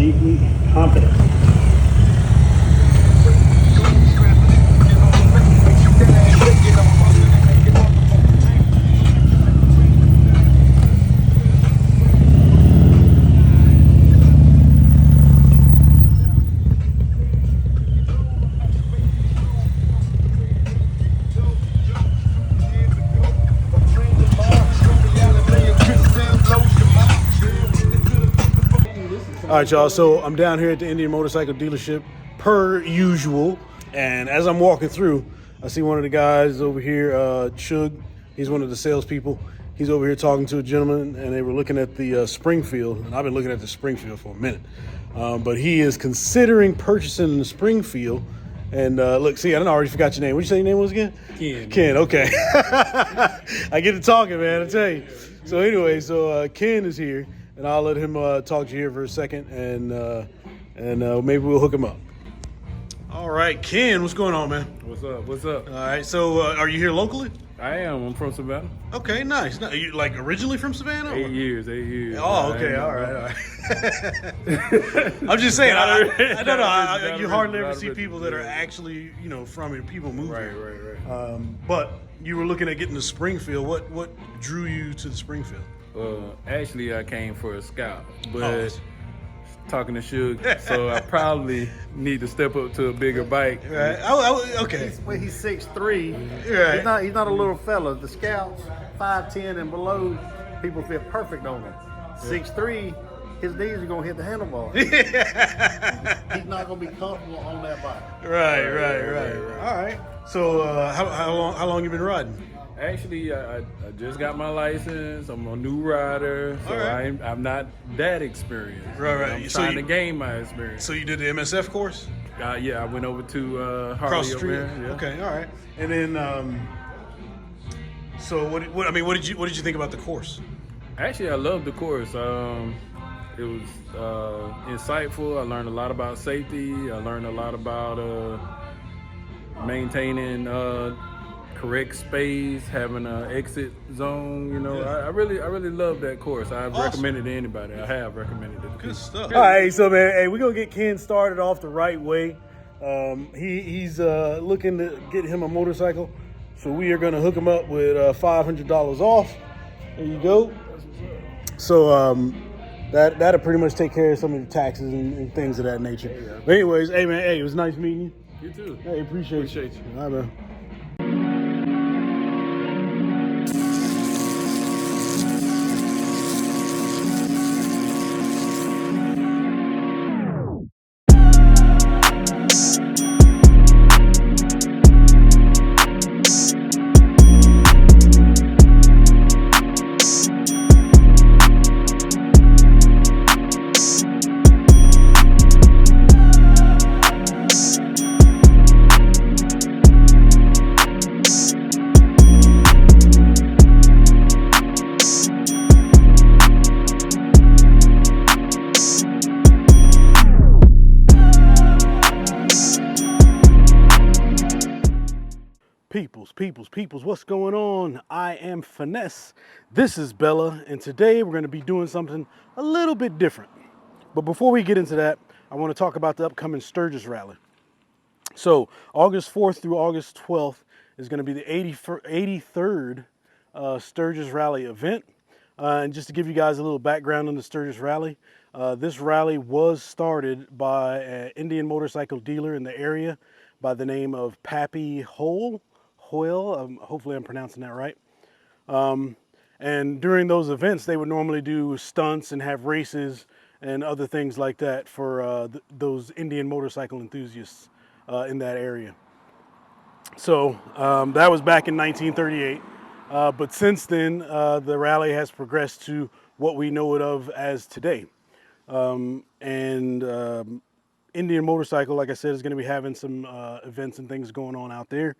deeply and confidently. All right, y'all, so I'm down here at the Indian Motorcycle dealership per usual, and as I'm walking through, I see one of the guys over here, Chug. He's one of the salespeople. He's over here talking to a gentleman, and they were looking at the Springfield, and I've been looking at the Springfield for a minute. But he is considering purchasing the Springfield. And look, see, I already forgot your name. What did you say your name was again? Ken. Ken, okay. I get to talking, man, I tell you. So anyway, Ken is here, and I'll let him talk to you here for a second, and maybe we'll hook him up. All right, Ken, what's going on, man? What's up? What's up? All right, so are you here locally? I am. I'm from Savannah. Okay, nice. Are you like originally from Savannah? 8 years. 8 years. Oh, okay. All right. I'm just saying. I don't know. You hardly ever see people that are actually, from here. People move here. Right. But you were looking at getting to Springfield. What drew you to the Springfield? Actually, I came for a scout, but talking to Suge, so I probably need to step up to a bigger bike. Right. Okay. He's 6'3". Right. He's not a little fella. The scouts, 5'10" and below, people feel perfect on him. 6'3", his knees are gonna hit the handlebar. He's not gonna be comfortable on that bike. Right. All right. So how long you been riding? Actually, I just got my license. I'm a new rider, so right. I'm not that experienced. Right. I'm trying to gain my experience. So you did the MSF course? Yeah, I went over to Harley across the street. over there. Yeah. Okay, all right. And then, so what did you think about the course? Actually, I loved the course. It was insightful. I learned a lot about safety. I learned a lot about maintaining correct space, having an exit zone. I really love that course. I've recommended it to anybody. I have recommended it. Good stuff. All right, so man, we're gonna get Ken started off the right way. He's looking to get him a motorcycle, so we are gonna hook him up with $500 off. There you go. So that'll pretty much take care of some of the taxes and things of that nature. But anyways, hey man, it was nice meeting you. You too. Hey, appreciate you. All right, man. Peoples, what's going on? I am Finesse. This is Bella, and today we're going to be doing something a little bit different. But before we get into that, I want to talk about the upcoming Sturgis Rally. So August 4th through August 12th is going to be the 83rd Sturgis Rally event. And just to give you guys a little background on the Sturgis Rally, this rally was started by an Indian motorcycle dealer in the area by the name of Pappy Hoyle. Hopefully I'm pronouncing that right. And during those events, they would normally do stunts and have races and other things like that for those Indian motorcycle enthusiasts in that area. So that was back in 1938. But since then, the rally has progressed to what we know it of as today. Indian Motorcycle, like I said, is going to be having some events and things going on out there.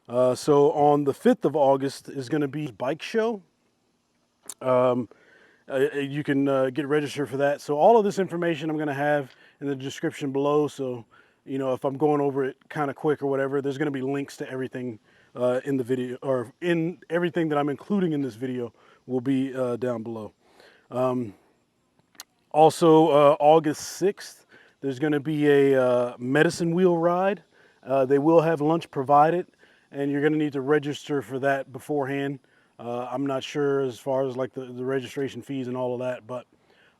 So on the 5th of August is going to be a bike show. You can get registered for that. So all of this information I'm going to have in the description below. So, if I'm going over it kind of quick or whatever, there's going to be links to everything in the video, or in everything that I'm including in this video will be down below. Also, August 6th, there's going to be a medicine wheel ride. They will have lunch provided, and you're going to need to register for that beforehand. I'm not sure as far as like the registration fees and all of that, but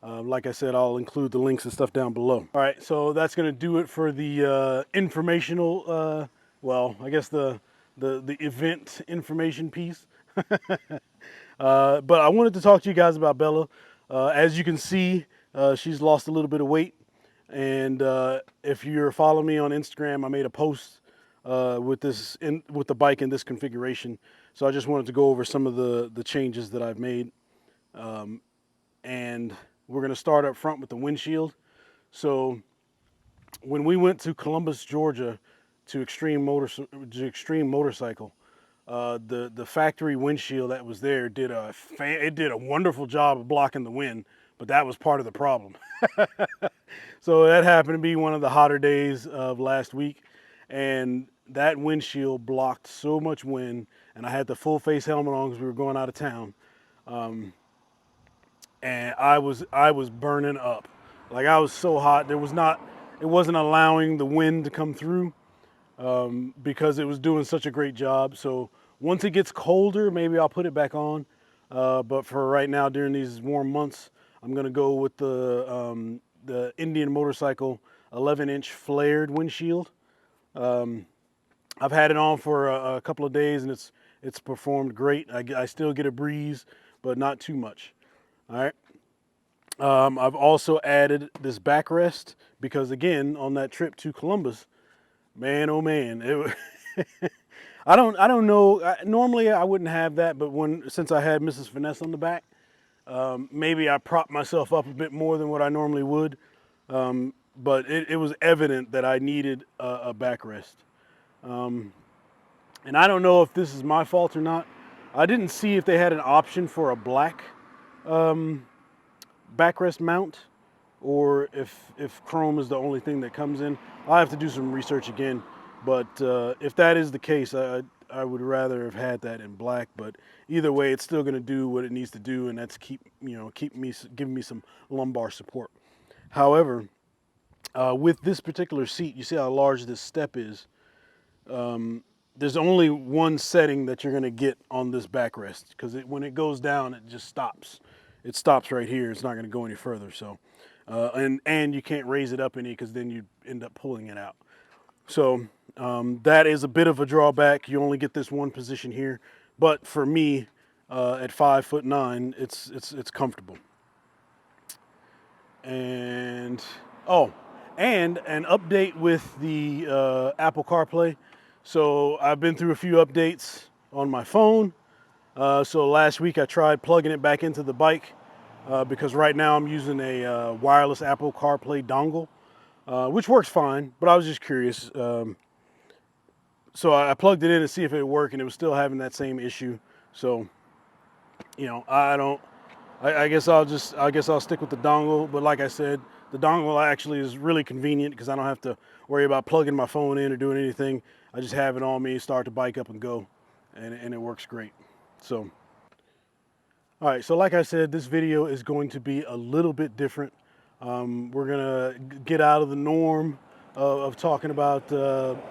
like I said, I'll include the links and stuff down below. All right, so that's going to do it for the informational, well, I guess the event information piece. But I wanted to talk to you guys about Bella. As you can see, she's lost a little bit of weight. And if you're following me on Instagram, I made a post with the bike in this configuration. So I just wanted to go over some of the changes that I've made. And we're going to start up front with the windshield. So when we went to Columbus, Georgia, to Extreme Motorcycle, the factory windshield that was there did a wonderful job of blocking the wind, but that was part of the problem. So that happened to be one of the hotter days of last week, and that windshield blocked so much wind, and I had the full face helmet on because we were going out of town, and I was burning up. Like, I was so hot. It wasn't allowing the wind to come through. Because it was doing such a great job. So once it gets colder, maybe I'll put it back on. But for right now, during these warm months, I'm gonna go with the Indian Motorcycle 11-inch flared windshield. I've had it on for a couple of days, and it's performed great. I still get a breeze, but not too much. All right. I've also added this backrest because, again, on that trip to Columbus, man, oh man, I don't know. Normally I wouldn't have that, but since I had Mrs. Finesse on the back, maybe I propped myself up a bit more than what I normally would. But it was evident that I needed a backrest. And I don't know if this is my fault or not. I didn't see if they had an option for a black backrest mount, or if chrome is the only thing that comes in. I'll have to do some research again, but if that is the case, I would rather have had that in black. But either way, it's still going to do what it needs to do, and that's giving me some lumbar support. However, with this particular seat, you see how large this step is. There's only one setting that you're going to get on this backrest, because when it goes down, it just stops. It stops right here. It's not going to go any further. So, and you can't raise it up any, because then you end up pulling it out. So that is a bit of a drawback. You only get this one position here, but for me, at 5'9", it's comfortable. And and an update with the Apple CarPlay. So I've been through a few updates on my phone. So last week I tried plugging it back into the bike because right now I'm using a wireless Apple CarPlay dongle, which works fine, but I was just curious. So I plugged it in to see if it would work, and it was still having that same issue. So, I guess I'll stick with the dongle. But like I said, the dongle actually is really convenient because I don't have to worry about plugging my phone in or doing anything. I just have it on me, start the bike up and go, and it works great. So, all right, so like I said, this video is going to be a little bit different. We're gonna get out of the norm of talking about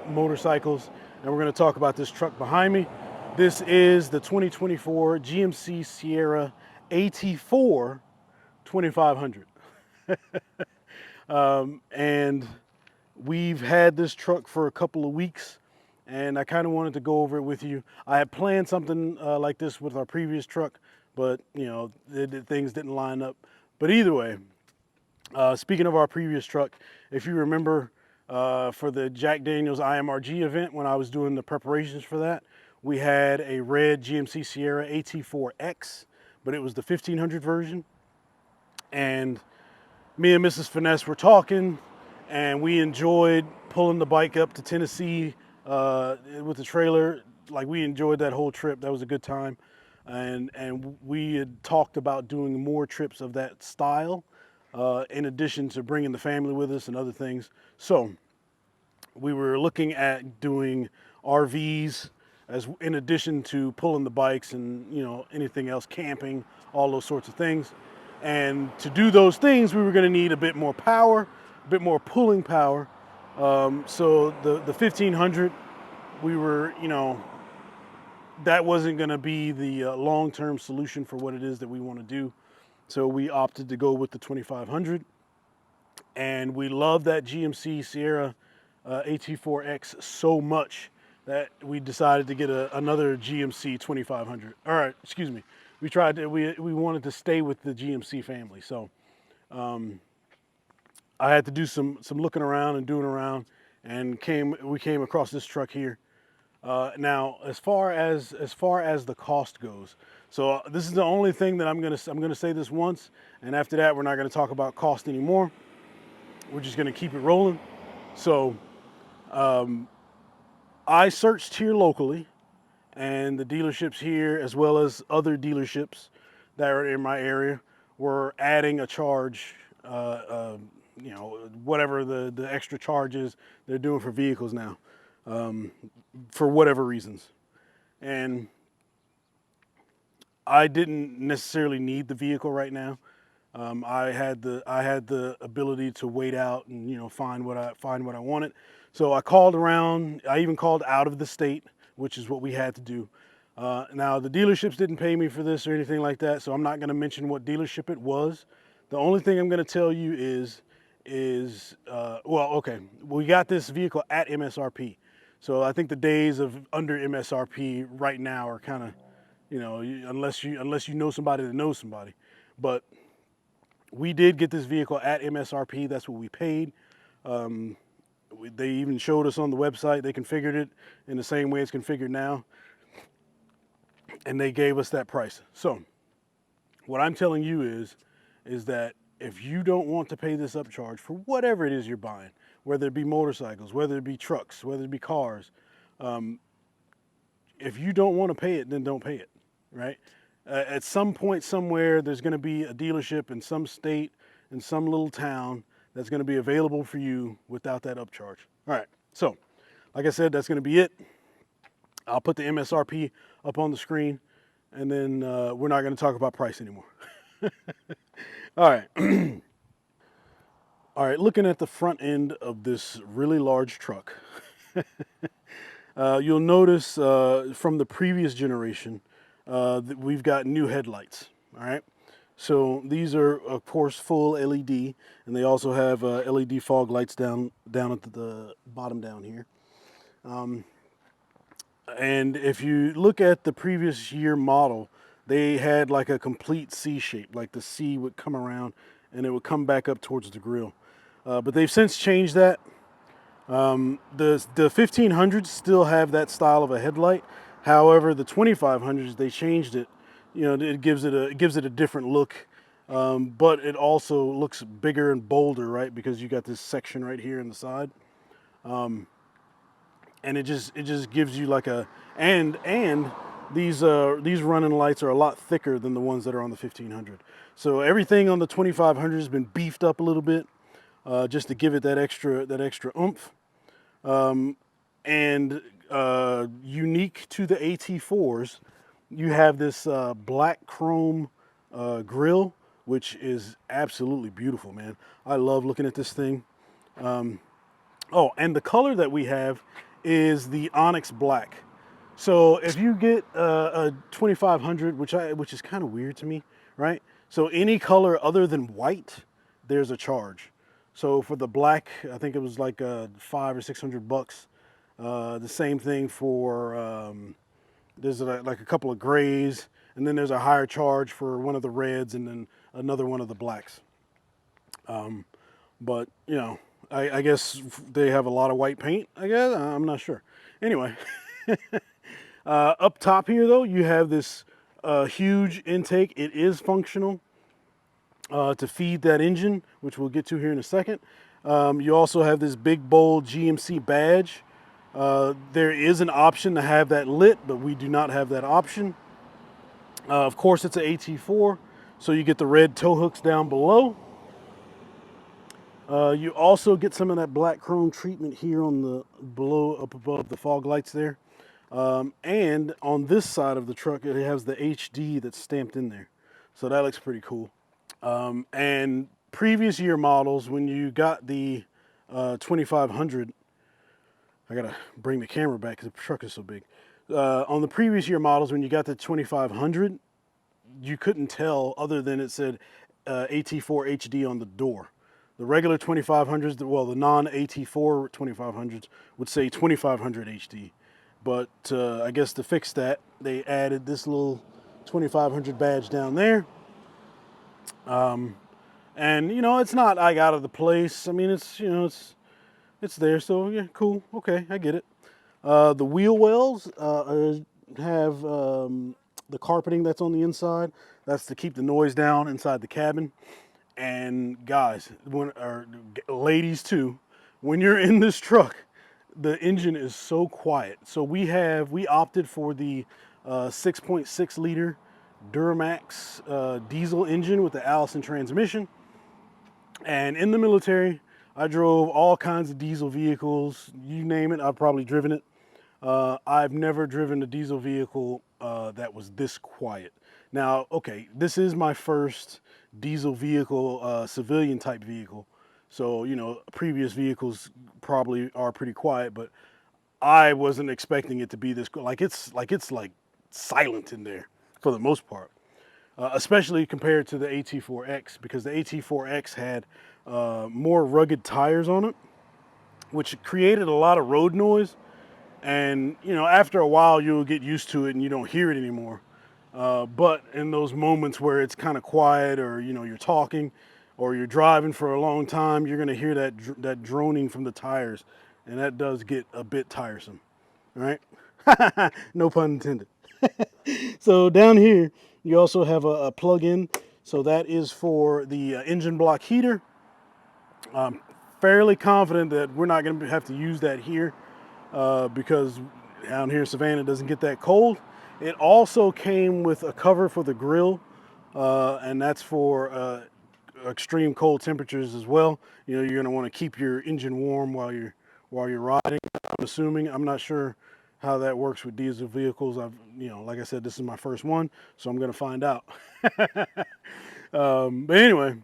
motorcycles, and we're gonna talk about this truck behind me. This is the 2024 GMC Sierra AT4 2500. And we've had this truck for a couple of weeks, and I kind of wanted to go over it with you. I had planned something like this with our previous truck, but things didn't line up. But either way, speaking of our previous truck, if you remember for the Jack Daniels IMRG event, when I was doing the preparations for that, we had a red GMC Sierra AT4X, but it was the 1500 version. And me and Mrs. Finesse were talking, and we enjoyed pulling the bike up to Tennessee with the trailer. Like, we enjoyed that whole trip. That was a good time. And we had talked about doing more trips of that style, in addition to bringing the family with us and other things. So we were looking at doing RVs in addition to pulling the bikes and anything else, camping, all those sorts of things. And to do those things, we were going to need a bit more power, a bit more pulling power. So the 1500, we were, you know, that wasn't going to be the long-term solution for what it is that we want to do. So we opted to go with the 2500. And we love that GMC Sierra AT4X so much that we decided to get another GMC 2500. All right, excuse me. We wanted to stay with the GMC family. So I had to do some looking around and doing around, and we came across this truck here. Now, as far as the cost goes, so this is the only thing that I'm gonna say this once, and after that, we're not gonna talk about cost anymore. We're just gonna keep it rolling. So, I searched here locally, and the dealerships here, as well as other dealerships that are in my area, were adding a charge. You know, whatever the extra charges they're doing for vehicles now, for whatever reasons. And I didn't necessarily need the vehicle right now. I had the ability to wait out and, you know, find what I wanted. So I called around. I even called out of the state, which is what we had to do. Now the dealerships didn't pay me for this or anything like that, so I'm not going to mention what dealership it was. The only thing I'm going to tell you is well, okay, we got this vehicle at MSRP. So I think the days of under MSRP right now are kind of, you know, unless you know somebody that knows somebody. But we did get this vehicle at MSRP. That's what we paid. They even showed us on the website. They configured it in the same way it's configured now, and they gave us that price. So what I'm telling you is that if you don't want to pay this upcharge for whatever it is you're buying, whether it be motorcycles, whether it be trucks, whether it be cars, if you don't want to pay it, then don't pay it, right? At some point somewhere, there's going to be a dealership in some state, in some little town, that's going to be available for you without that upcharge. All right, so like I said, that's going to be it. I'll put the MSRP up on the screen, and then we're not going to talk about price anymore. All right. All right, looking at the front end of this really large truck, you'll notice from the previous generation that we've got new headlights. All right, so these are, of course, full LED, and they also have LED fog lights down at the bottom down here. And if you look at the previous year model, they had like a complete C shape, like the C would come around and it would come back up towards the grill. But they've since changed that. The 1500s still have that style of a headlight. However, the 2500s, they changed it. You know, it gives it a different look, but it also looks bigger and bolder, right? Because you got this section right here in the side. And it just gives you like a and these running lights are a lot thicker than the ones that are on the 1500. So everything on the 2500 has been beefed up a little bit, just to give it that extra oomph. And unique to the AT4s, you have this black chrome grille, which is absolutely beautiful, man. I love looking at this thing. Oh, and the color that we have is the Onyx Black. So if you get a 2500, which is kind of weird to me, right? So any color other than white, there's a charge. So for the black, I think it was like $500 or $600. The same thing for there's like a couple of grays, and then there's a higher charge for one of the reds, and then another one of the blacks. But you know, I guess they have a lot of white paint, I guess. I'm not sure. Anyway, up top here, though, you have this huge intake. It is functional to feed that engine, which we'll get to here in a second. You also have this big, bold GMC badge. There is an option to have that lit, but we do not have that option. Of course, it's an AT4, so you get the red tow hooks down below. You also get some of that black chrome treatment here on the up above the fog lights there. And on this side of the truck, it has the HD that's stamped in there. So that looks pretty cool. And previous year models, when you got the 2500, I gotta bring the camera back because the truck is so big. On the previous year models, when you got the 2500, you couldn't tell other than it said AT4 HD on the door. The regular 2500s, well, the non-AT4 2500s would say 2500 HD. But I guess to fix that, they added this little 2500 badge down there. And you know, it's not like out of the place. I mean, it's, you know, it's there. So yeah, cool. Okay, I get it. The wheel wells have the carpeting that's on the inside. That's to keep the noise down inside the cabin. And guys, or ladies too, when you're in this truck, the engine is so quiet. So we opted for the 6.6 liter Duramax diesel engine with the Allison transmission. And in the military, I drove all kinds of diesel vehicles. You name it, I've probably driven it. I've never driven a diesel vehicle that was this quiet. Now, okay, this is my first diesel vehicle, civilian type vehicle. So, you know, previous vehicles probably are pretty quiet, but I wasn't expecting it to be this, like it's silent in there for the most part. Especially compared to the AT4X, because the AT4X had more rugged tires on it, which created a lot of road noise. And you know, after a while, you'll get used to it and you don't hear it anymore. But in those moments where it's kind of quiet, or you know, you're talking, or you're driving for a long time, you're gonna hear that droning from the tires, and that does get a bit tiresome. All right, no pun intended. So down here, you also have a plug-in. So that is for the engine block heater. I'm fairly confident that we're not going to have to use that here because down here in Savannah it doesn't get that cold. It also came with a cover for the grill, and that's for extreme cold temperatures as well. You know, you're going to want to keep your engine warm while you're riding. I'm assuming. I'm not sure how that works with diesel vehicles. You know, like I said, this is my first one, so I'm going to find out. But anyway,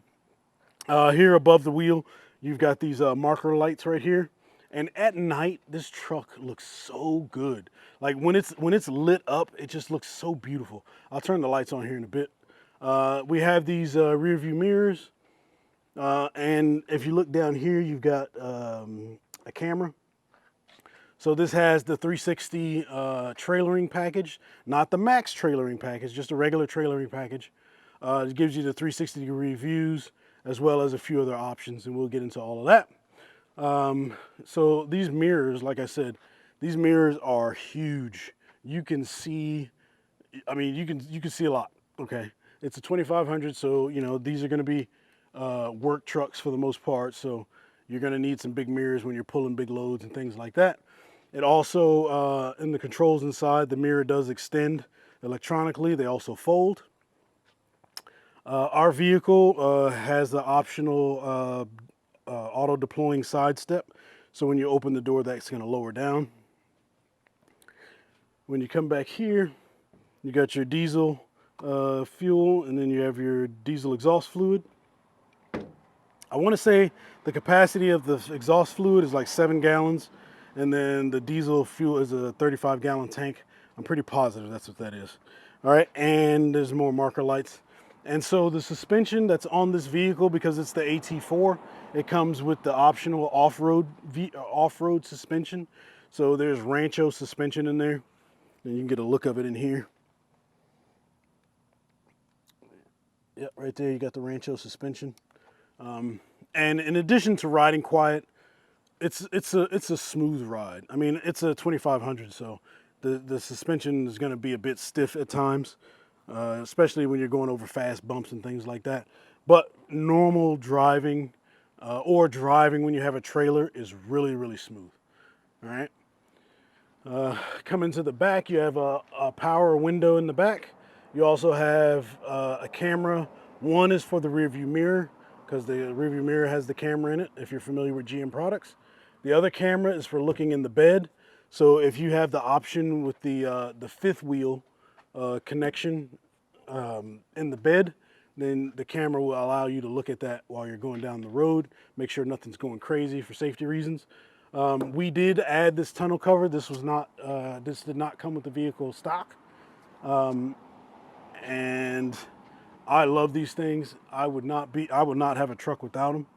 here above the wheel, you've got these marker lights right here. And at night, this truck looks so good. Like when it's lit up, it just looks so beautiful. I'll turn the lights on here in a bit. We have these rear view mirrors. And if you look down here, you've got a camera. So this has the 360 trailering package, not the max trailering package, just a regular trailering package. It gives you the 360-degree views as well as a few other options, and we'll get into all of that. So these mirrors, like I said, these mirrors are huge. You can see, I mean, you can see a lot. Okay, it's a 2500, so you know these are going to be work trucks for the most part. So you're going to need some big mirrors when you're pulling big loads and things like that. It also, in the controls inside, the mirror does extend electronically. They also fold. Our vehicle has the optional auto deploying side step. So when you open the door, that's going to lower down. When you come back here, you got your diesel fuel, and then you have your diesel exhaust fluid. I want to say the capacity of the exhaust fluid is like 7 gallons. And then the diesel fuel is a 35-gallon tank. I'm pretty positive that's what that is. All right, and there's more marker lights. And so the suspension that's on this vehicle, because it's the AT4, it comes with the optional off-road suspension. So there's Rancho suspension in there, and you can get a look of it in here. Yep, right there you got the Rancho suspension. And in addition to riding quiet, it's a smooth ride. I mean, it's a 2500, so the suspension is going to be a bit stiff at times, especially when you're going over fast bumps and things like that. But normal driving or driving when you have a trailer is really, really smooth. All right. Coming to the back, you have a power window in the back. You also have a camera. One is for the rear view mirror, because the rear view mirror has the camera in it, if you're familiar with GM products. The other camera is for looking in the bed. So if you have the option with the fifth wheel connection in the bed, then the camera will allow you to look at that while you're going down the road, make sure nothing's going crazy for safety reasons. We did add this tonneau cover. This was not, this did not come with the vehicle stock. And I love these things. I would not have a truck without them.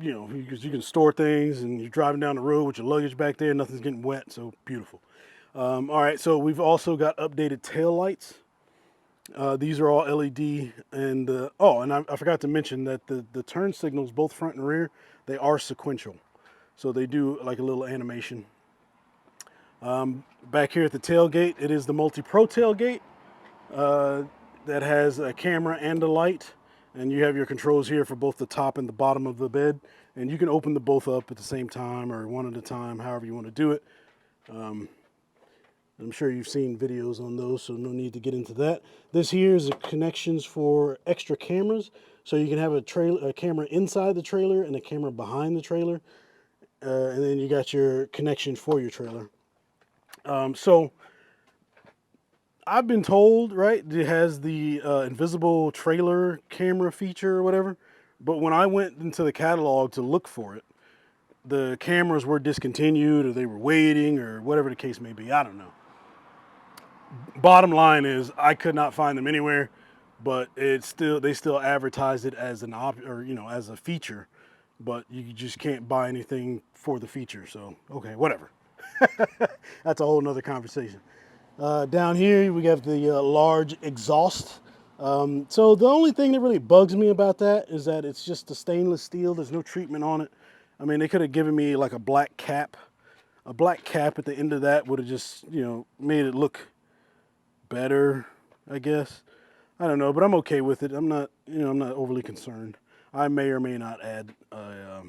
You know, because you can store things and you're driving down the road with your luggage back there, nothing's getting wet, so beautiful. All right, so we've also got updated tail lights. These are all LED, and and I forgot to mention that the turn signals, both front and rear, they are sequential. So they do like a little animation. Back here at the tailgate, it is the multi-pro tailgate that has a camera and a light. And you have your controls here for both the top and the bottom of the bed. And you can open the both up at the same time or one at a time, however you want to do it. I'm sure you've seen videos on those, so no need to get into that. This here is the connections for extra cameras. So you can have a camera inside the trailer and a camera behind the trailer. And then you got your connection for your trailer. So I've been told, right, it has the invisible trailer camera feature or whatever. But when I went into the catalog to look for it, the cameras were discontinued or they were waiting or whatever the case may be. I don't know. Bottom line is I could not find them anywhere, but they still advertise it as an as a feature, but you just can't buy anything for the feature. So, okay, whatever. That's a whole nother conversation. Down here, we have the large exhaust. So the only thing that really bugs me about that is that it's just a stainless steel. There's no treatment on it. I mean, they could have given me like a black cap. A black cap at the end of that would have just, made it look better, I guess. I don't know, but I'm okay with it. I'm not overly concerned. I may or may not add a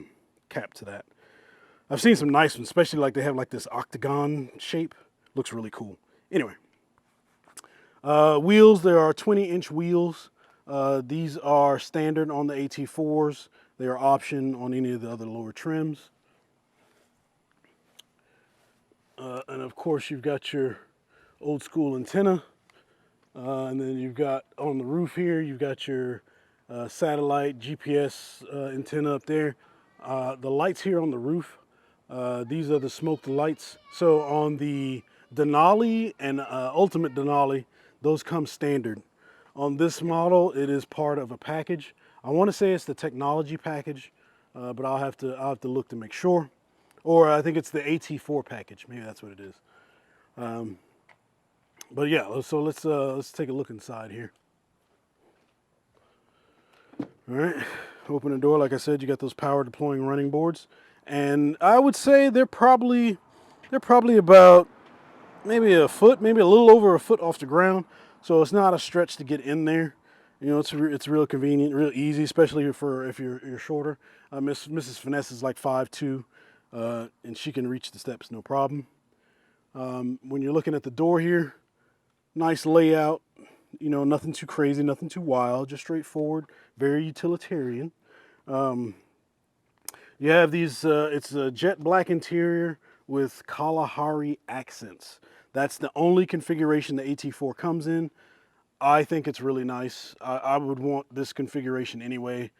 cap to that. I've seen some nice ones, especially like they have like this octagon shape. Looks really cool. Anyway, wheels, there are 20-inch wheels. These are standard on the AT4s. They are option on any of the other lower trims. And of course, you've got your old school antenna. And then you've got on the roof here, you've got your satellite GPS antenna up there. The lights here on the roof, these are the smoked lights. So on the Denali and Ultimate Denali, those come standard. On this model, it is part of a package. I want to say it's the technology package, but I'll have to look to make sure. Or I think it's the AT4 package. Maybe that's what it is. But yeah, so let's take a look inside here. All right, open the door. Like I said, you got those power deploying running boards, and I would say they're probably about maybe a foot, maybe a little over a foot off the ground. So it's not a stretch to get in there. It's real convenient, real easy, especially if you're shorter. Mrs. Finesse is like 5'2", and she can reach the steps no problem. When you're looking at the door here, nice layout. Nothing too crazy, nothing too wild, just straightforward, very utilitarian. You have these, it's a jet black interior with Kalahari accents. That's the only configuration the AT4 comes in. I think it's really nice. I would want this configuration anyway.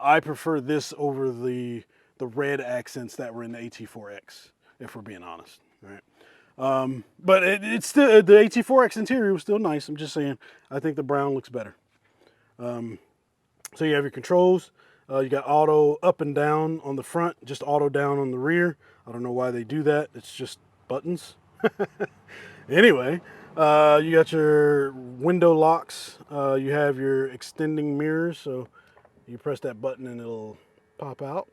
I prefer this over the red accents that were in the AT4X, if we're being honest. Right? But it's still, the AT4X interior was still nice. I'm just saying, I think the brown looks better. So you have your controls. You got auto up and down on the front, just auto down on the rear. I don't know why they do that. It's just buttons. Anyway, you got your window locks. You have your extending mirrors. So you press that button and it'll pop out.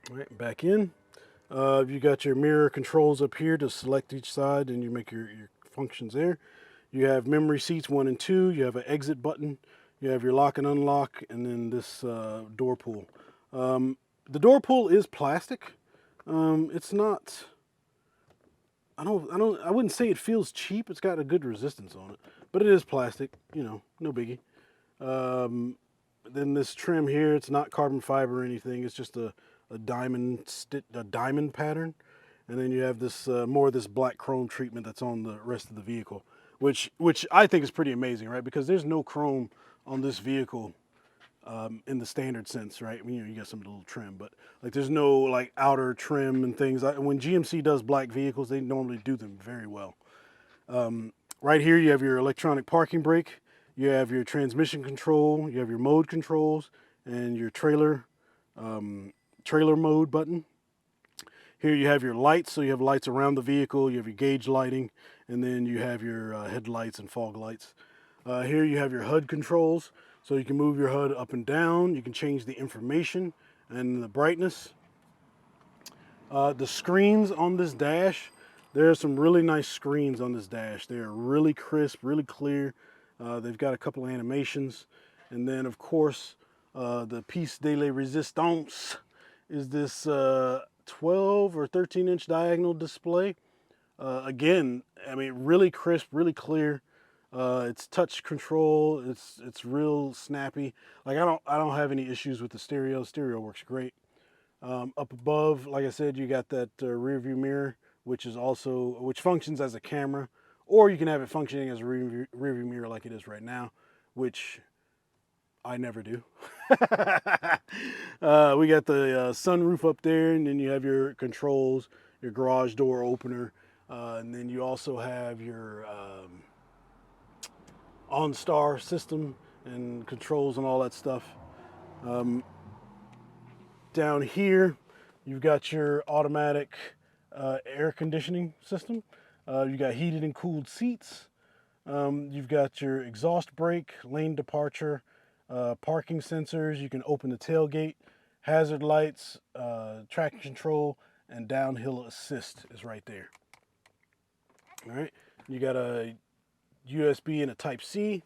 All right, back in. You got your mirror controls up here to select each side and you make your functions there. You have memory seats 1 and 2. You have an exit button. You have your lock and unlock, and then this door pull. The door pull is plastic. It's not. I wouldn't say it feels cheap. It's got a good resistance on it, but it is plastic. No biggie. Then this trim here, it's not carbon fiber or anything. It's just a diamond pattern, and then you have this more of this black chrome treatment that's on the rest of the vehicle. which I think is pretty amazing, right? Because there's no chrome on this vehicle in the standard sense, right? I mean, you got some little trim, but like there's no like outer trim and things. When GMC does black vehicles, they normally do them very well. Right here, you have your electronic parking brake, you have your transmission control, you have your mode controls, and your trailer mode button. Here you have your lights, so you have lights around the vehicle, you have your gauge lighting, and then you have your headlights and fog lights. Here you have your HUD controls, so you can move your HUD up and down, you can change the information and the brightness. The screens on this dash, there are some really nice screens on this dash. They're really crisp, really clear. They've got a couple animations. And then, of course, the piece de la resistance is this 12 or 13-inch diagonal display. Again, I mean, really crisp, really clear. It's touch control. It's real snappy. Like I don't have any issues with the stereo. Stereo works great. Up above, like I said, you got that rear view mirror, which functions as a camera, or you can have it functioning as a rear view mirror like it is right now, which I never do. We got the sunroof up there, and then you have your controls, your garage door opener, and then you also have your OnStar system and controls and all that stuff. Down here, you've got your automatic air conditioning system. You got heated and cooled seats. You've got your exhaust brake, lane departure, parking sensors. You can open the tailgate, hazard lights, traction control, and downhill assist is right there. All right, you got a USB and a Type-C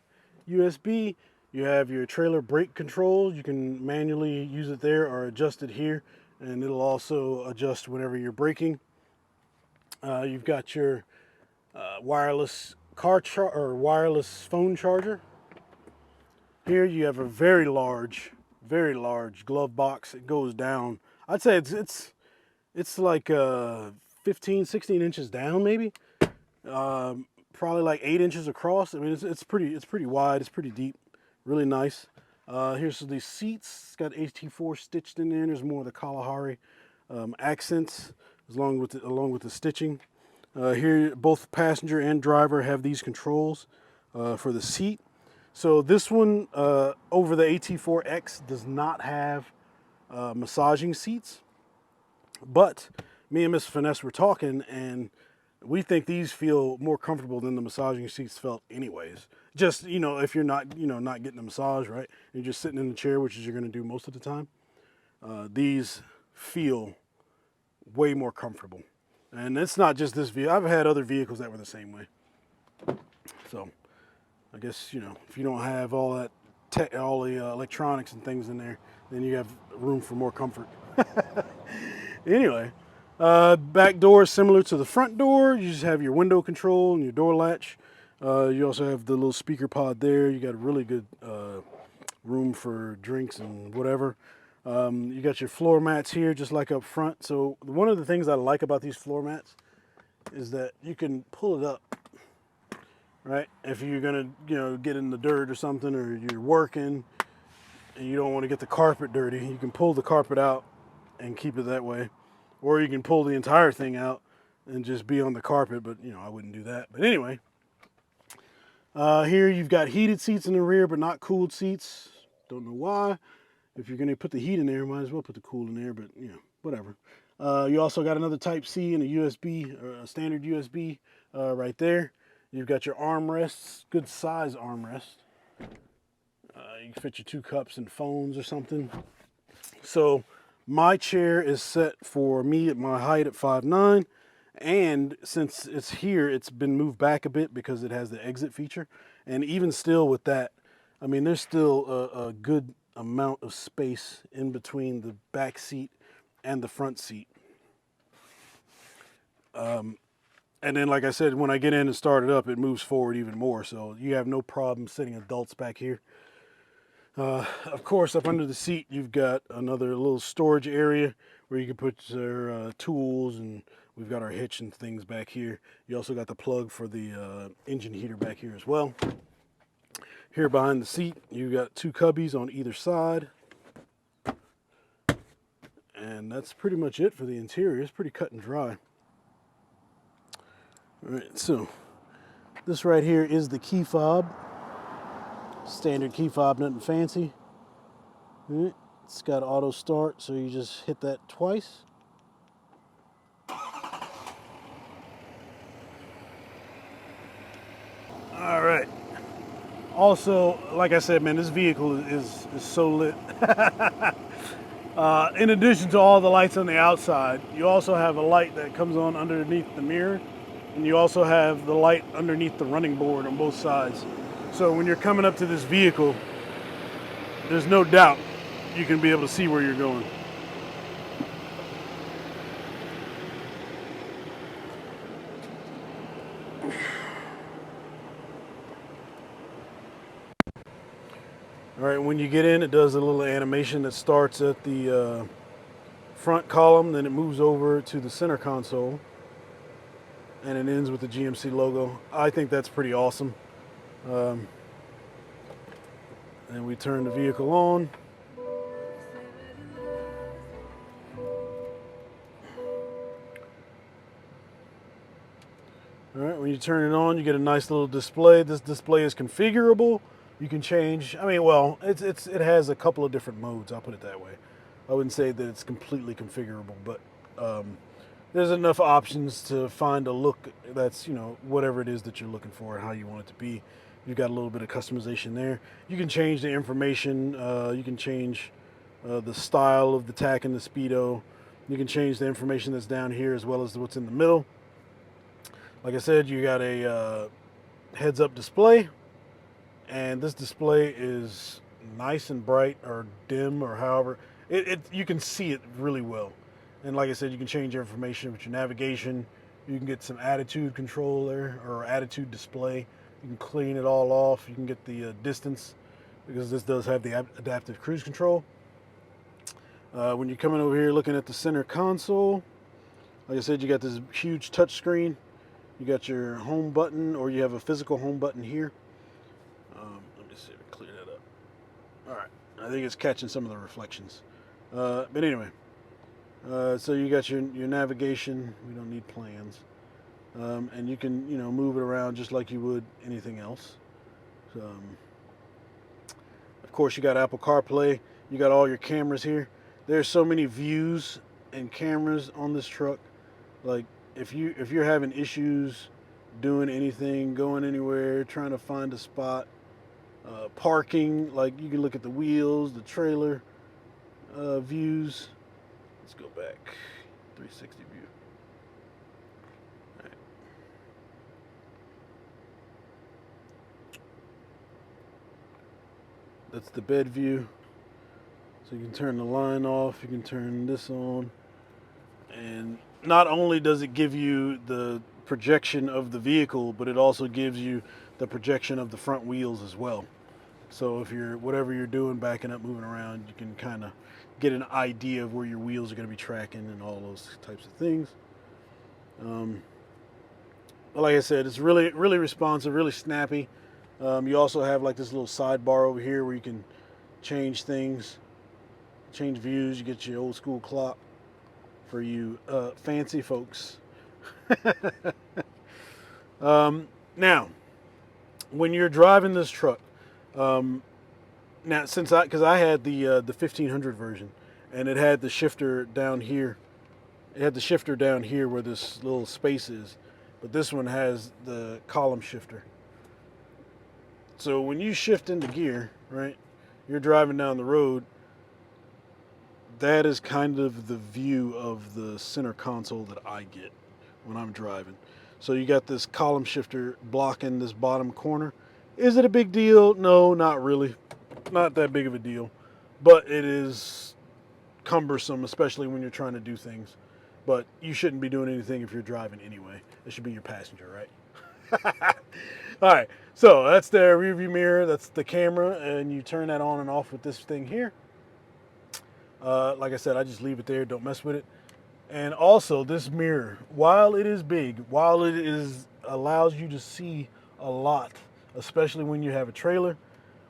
USB. You have your trailer brake control. You can manually use it there or adjust it here, and it'll also adjust whenever you're braking. You've got your wireless wireless phone charger. Here you have a very large glove box. It goes down. I'd say it's like 15, 16 inches down, maybe. Probably like 8 inches across. I mean, it's pretty wide. It's pretty deep. Really nice. Here's these seats. It's got AT4 stitched in there. There's more of the Kalahari accents along with the stitching. Here, both passenger and driver have these controls for the seat. So this one over the AT4X does not have massaging seats, but me and Miss Finesse were talking, and we think these feel more comfortable than the massaging seats felt anyways. Just, if you're not getting a massage, right? You're just sitting in the chair, which is you're going to do most of the time. These feel way more comfortable. And it's not just this vehicle. I've had other vehicles that were the same way. So I guess, if you don't have all the electronics and things in there, then you have room for more comfort. Anyway, back door is similar to the front door. You just have your window control and your door latch. You also have the little speaker pod there. You got a really good room for drinks and whatever. You got your floor mats here, just like up front. So one of the things I like about these floor mats is that you can pull it up, right? If you're gonna, get in the dirt or something, or you're working and you don't want to get the carpet dirty, you can pull the carpet out and keep it that way. Or you can pull the entire thing out and just be on the carpet, but I wouldn't do that. But anyway, here you've got heated seats in the rear, but not cooled seats. Don't know why. If you're going to put the heat in there, might as well put the cool in there, but whatever. You also got another Type-C and a USB, or a standard USB right there. You've got your armrests, good size armrest. You can fit your 2 cups and phones or something. So my chair is set for me at my height at 5'9", and since it's here, it's been moved back a bit because it has the exit feature. And even still with that, I mean, there's still a good amount of space in between the back seat and the front seat. And then, like I said, when I get in and start it up, it moves forward even more. So you have no problem sitting adults back here. Of course, up under the seat, you've got another little storage area where you can put your tools and We've got our hitch and things back here. You also got the plug for the engine heater back here as well. Here behind the seat, you got 2 cubbies on either side. And that's pretty much it for the interior. It's pretty cut and dry. All right, so this right here is the key fob. Standard key fob, nothing fancy. All right, it's got auto start, so you just hit that twice. All right. Also, like I said, man, this vehicle is so lit. In addition to all the lights on the outside, you also have a light that comes on underneath the mirror, and you also have the light underneath the running board on both sides. So when you're coming up to this vehicle, there's no doubt you can be able to see where you're going. All right, when you get in, it does a little animation that starts at the front column, then it moves over to the center console, and it ends with the GMC logo. I think that's pretty awesome. And we turn the vehicle on. All right, when you turn it on, you get a nice little display. This display is configurable. You can change, I mean, well, it has a couple of different modes, I'll put it that way. I wouldn't say that it's completely configurable, but there's enough options to find a look that's, you know, whatever it is that you're looking for and how you want it to be. You've got a little bit of customization there. You can change the information. You can change the style of the tack and the speedo. You can change the information that's down here as well as what's in the middle. Like I said, you got a heads-up display. And this display is nice and bright, or dim, or however. You can see it really well. And like I said, you can change your information with your navigation. You can get some attitude control there, or attitude display. You can clean it all off. You can get the distance, because this does have the adaptive cruise control. When you're coming over here looking at the center console, like I said, you got this huge touch screen. You got your home button, or you have a physical home button here. Let me see if I clear that up. All right, I think it's catching some of the reflections. But anyway, so you got your navigation. We don't need plans, and you can move it around just like you would anything else. Of course, you got Apple CarPlay. You got all your cameras here. There's so many views and cameras on this truck. Like if you're having issues doing anything, going anywhere, trying to find a spot. Parking, like you can look at the wheels, the trailer views. Let's go back, 360 view. All right. That's the bed view. So you can turn the line off, you can turn this on. And not only does it give you the projection of the vehicle, but it also gives you the projection of the front wheels as well. So if whatever you're doing, backing up, moving around, you can kind of get an idea of where your wheels are going to be tracking and all those types of things. But like I said, it's really, really responsive, really snappy. You also have like this little sidebar over here where you can change things, change views. You get your old school clock for you fancy folks. Now, when you're driving this truck, now because I had the 1500 version, and it had the shifter down here. It had the shifter down here where this little space is, but this one has the column shifter. So when you shift into gear, right, you're driving down the road. That is kind of the view of the center console that I get when I'm driving. So you got this column shifter blocking this bottom corner. Is it a big deal? No, not really. Not that big of a deal. But it is cumbersome, especially when you're trying to do things. But you shouldn't be doing anything if you're driving anyway. It should be your passenger, right? All right, so that's the rear view mirror. That's the camera, and you turn that on and off with this thing here. Like I said, I just leave it there. Don't mess with it. And also this mirror, while it is big, while it is allows you to see a lot, especially when you have a trailer,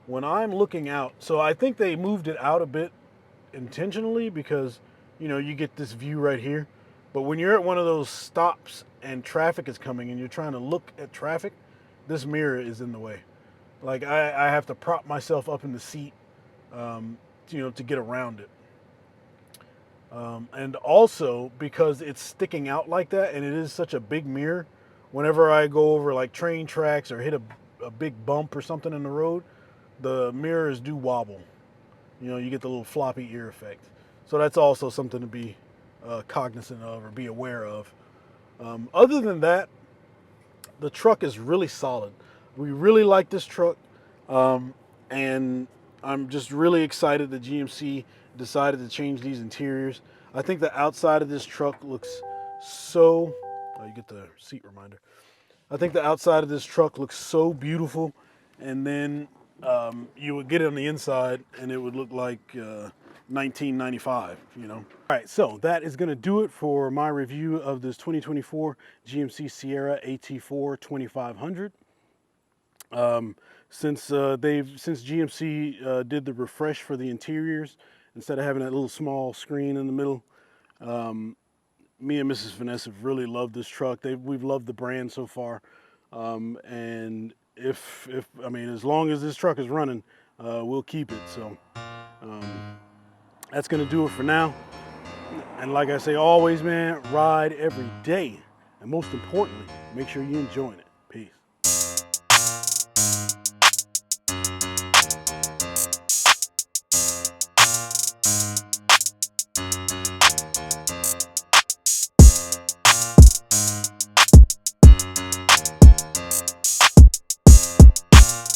when I'm looking out, so I think they moved it out a bit intentionally because, you know, you get this view right here. But when you're at one of those stops and traffic is coming and you're trying to look at traffic, this mirror is in the way. Like I have to prop myself up in the seat, you know, to get around it. And also because it's sticking out like that and it is such a big mirror, whenever I go over like train tracks or hit a big bump or something in the road, the mirrors do wobble. You know, you get the little floppy ear effect. So that's also something to be cognizant of or be aware of. Other than that, the truck is really solid. We really like this truck, and I'm just really excited that GMC decided to change these interiors. I think the outside of this truck looks so, oh, you get the seat reminder. I think the outside of this truck looks so beautiful, and then you would get it on the inside and it would look like 1995, you know. All right, so that is going to do it for my review of this 2024 GMC Sierra AT4 2500. Since GMC did the refresh for the interiors, instead of having that little small screen in the middle, me and Mrs. Finesse have really loved this truck. We've loved the brand so far, and if I mean, as long as this truck is running, we'll keep it. So that's gonna do it for now. And like I say always, man, ride every day, and most importantly, make sure you're enjoying it.